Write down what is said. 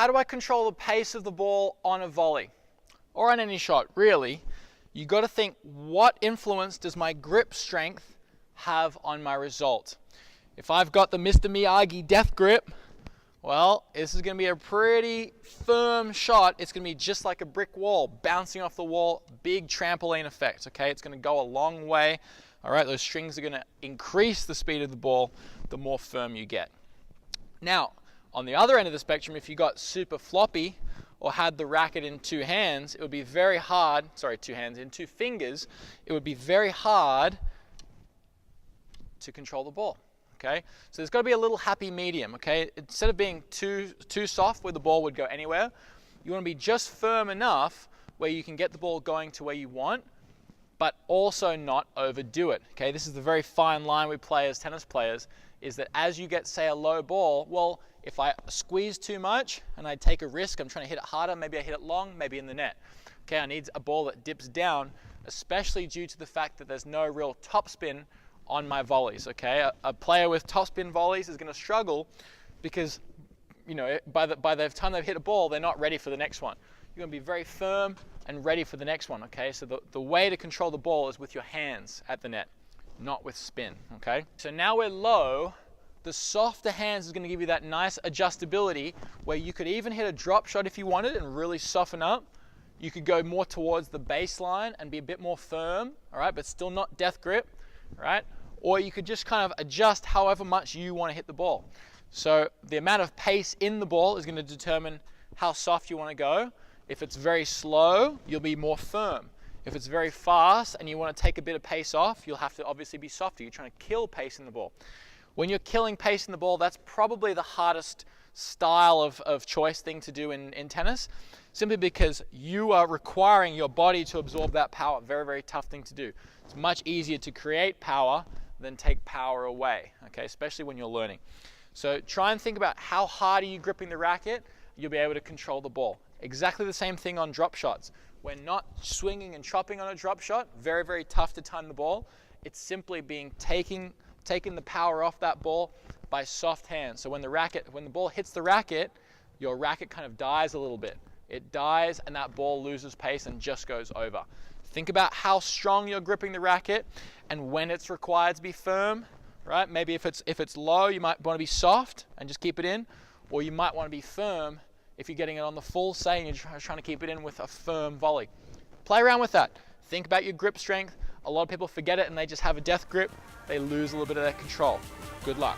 how do I control the pace of the ball on a volley? Or on any shot, really? You got to think, what influence does my grip strength have on my result? If I've got the Mr. Miyagi death grip, well, this is going to be a pretty firm shot. It's going to be just like a brick wall, bouncing off the wall, big trampoline effect, okay? It's going to go a long way, all right? Those strings are going to increase the speed of the ball the more firm you get. Now, on the other end of the spectrum, if you got super floppy or had the racket in two hands, it would be very hard, sorry, in two fingers, it would be very hard to control the ball. Okay, so there's got to be a little happy medium. Okay, instead of being too soft where the ball would go anywhere, you want to be just firm enough where you can get the ball going to where you want, but also not overdo it. Okay, this is the very fine line we play as tennis players, is that as you get, say, a low ball, well, if I squeeze too much and I take a risk, I'm trying to hit it harder, maybe I hit it long, maybe in the net. Okay, I need a ball that dips down, especially due to the fact that there's no real topspin on my volleys. Okay, a player with topspin volleys is going to struggle because, you know, by the time they've hit a ball, they're not ready for the next one. You're going to be very firm and ready for the next one. Okay, so the way to control the ball is with your hands at the net, not with spin. Okay, so now we're low. The softer hands is going to give you that nice adjustability where you could even hit a drop shot if you wanted and really soften up. You could go more towards the baseline and be a bit more firm, all right, but still not death grip, right? Or you could just kind of adjust however much you want to hit the ball. So the amount of pace in the ball is going to determine how soft you want to go. If it's very slow, you'll be more firm. If it's very fast and you want to take a bit of pace off, you'll have to obviously be softer. You're trying to kill pace in the ball. When you're killing pace in the ball, that's probably the hardest style of choice thing to do in tennis, simply because you are requiring your body to absorb that power. Very, very tough thing to do. It's much easier to create power than take power away, okay, especially when you're learning. So try and think about how hard are you gripping the racket, you'll be able to control the ball. Exactly the same thing on drop shots. We're not swinging and chopping on a drop shot, very, very tough to time the ball. It's simply taking the power off that ball by soft hands. So when the ball hits the racket, your racket kind of dies a little bit. It dies and that ball loses pace and just goes over. Think about how strong you're gripping the racket and when it's required to be firm, right? Maybe if it's low, you might want to be soft and just keep it in, or you might want to be firm if you're getting it on the full, say, and you're trying to keep it in with a firm volley. Play around with that. Think about your grip strength. A lot of people forget it and they just have a death grip. They lose a little bit of their control. Good luck.